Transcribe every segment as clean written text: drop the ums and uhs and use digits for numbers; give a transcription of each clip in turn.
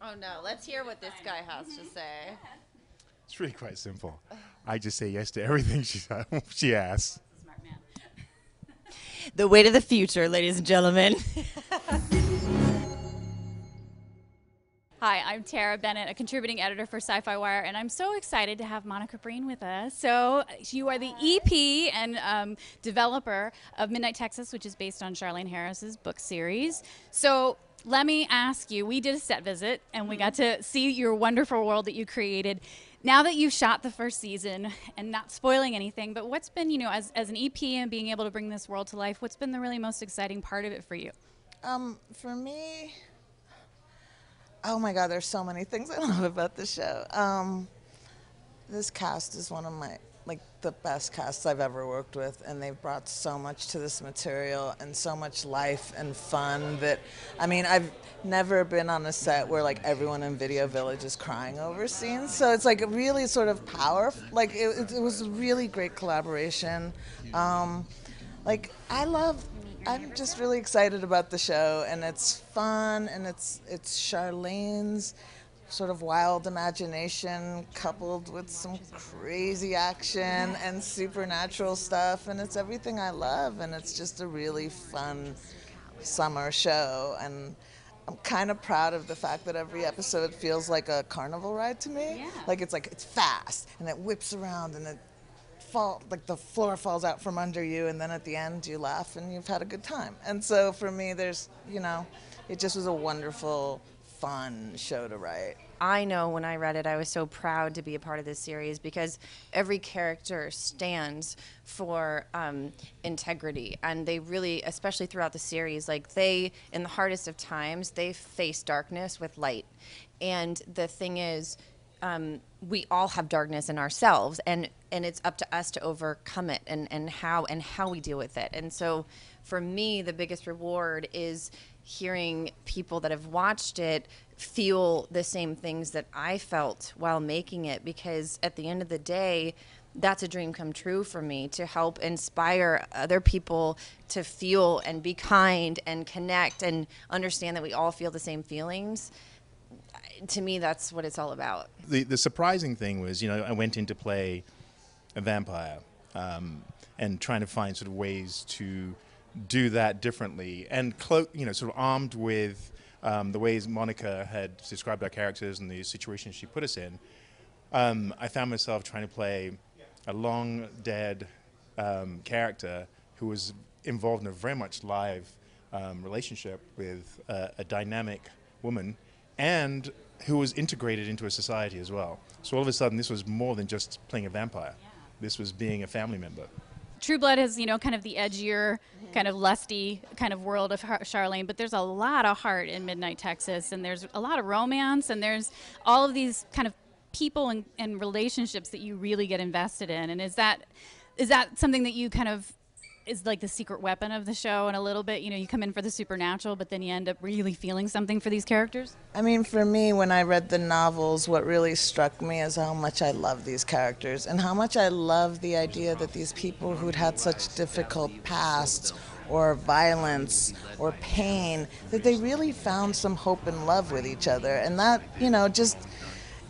Oh no, let's hear what this guy has to say. It's really quite simple. I just say yes to everything she asks. Smart man. The way to the future, ladies and gentlemen. Hi, I'm Tara Bennett, a contributing editor for Sci-Fi Wire, and I'm so excited to have Monika Breen with us. So you are the EP and developer of Midnight Texas, which is based on Charlaine Harris's book series. So let me ask you, we did a set visit, and we got to see your wonderful world that you created. Now that you've shot the first season, and not spoiling anything, but what's been, as an EP and being able to bring this world to life, what's been the really most exciting part of it for you? For me, oh my God, there's so many things I love about the show. This cast is one of my, the best casts I've ever worked with, and they've brought so much to this material and so much life and fun that, I've never been on a set where everyone in Video Village is crying over scenes, so it's really sort of powerful. It was a really great collaboration. I'm just really excited about the show, and it's fun, and it's Charlaine's sort of wild imagination coupled with some crazy action and supernatural stuff, and it's everything I love, and it's just a really fun summer show, and I'm kind of proud of the fact that every episode feels like a carnival ride to me. Yeah. It's fast, and it whips around, and the floor falls out from under you, and then at the end you laugh and you've had a good time. And so for me, it just was a wonderful, fun show to write. I know when I read it, I was so proud to be a part of this series because every character stands for integrity, and they really, especially throughout the series, in the hardest of times, they face darkness with light. And the thing is, we all have darkness in ourselves, and it's up to us to overcome it and how we deal with it. And so for me, the biggest reward is hearing people that have watched it feel the same things that I felt while making it, because at the end of the day, that's a dream come true for me, to help inspire other people to feel and be kind and connect and understand that we all feel the same feelings. To me, that's what it's all about. The surprising thing was, I went in to play a vampire and trying to find sort of ways to do that differently, and sort of armed with the ways Monika had described our characters and the situations she put us in. I found myself trying to play a long dead character who was involved in a very much live relationship with a dynamic woman, and who was integrated into a society as well. So all of a sudden, this was more than just playing a vampire. Yeah. This was being a family member. True Blood is, kind of the edgier, kind of lusty kind of world of Charlaine, but there's a lot of heart in Midnight Texas, and there's a lot of romance, and there's all of these kind of people and relationships that you really get invested in. And is that something that you kind of is like the secret weapon of the show? And a little bit, you come in for the supernatural, but then you end up really feeling something for these characters? For me, when I read the novels, what really struck me is how much I love these characters, and how much I love the idea that these people who'd had such difficult pasts or violence or pain, that they really found some hope and love with each other. And that, just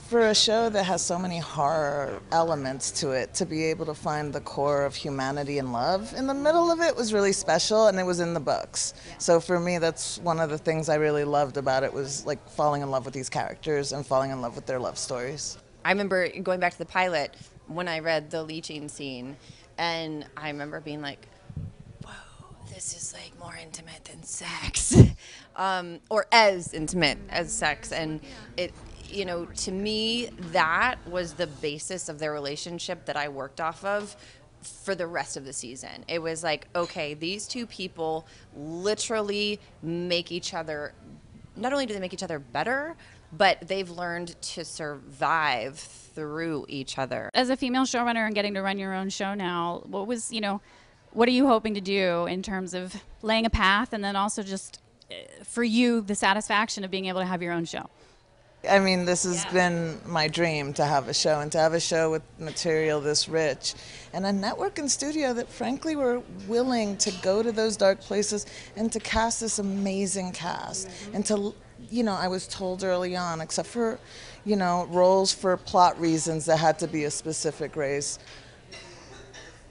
for a show that has so many horror elements to it, to be able to find the core of humanity and love in the middle of it was really special, and it was in the books. So for me, that's one of the things I really loved about it, was falling in love with these characters and falling in love with their love stories. I remember going back to the pilot when I read the leeching scene, and I remember being like, whoa, this is more intimate than sex. Or as intimate as sex. And it, to me, that was the basis of their relationship that I worked off of for the rest of the season. It was okay, these two people literally make each other, not only do they make each other better, but they've learned to survive through each other. As a female showrunner and getting to run your own show now, what are you hoping to do in terms of laying a path, and then also just for you, the satisfaction of being able to have your own show? This has been my dream, to have a show, and to have a show with material this rich, and a network and studio that frankly were willing to go to those dark places and to cast this amazing cast, and to I was told early on, except for, roles for plot reasons that had to be a specific race,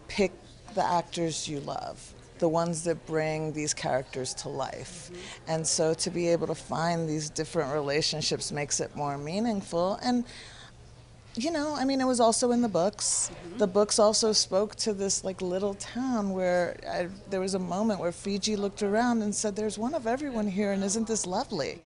pick the actors you love, the ones that bring these characters to life. And so to be able to find these different relationships makes it more meaningful. And it was also in the books. The books also spoke to this little town where there was a moment where Fiji looked around and said, there's one of everyone here, and isn't this lovely?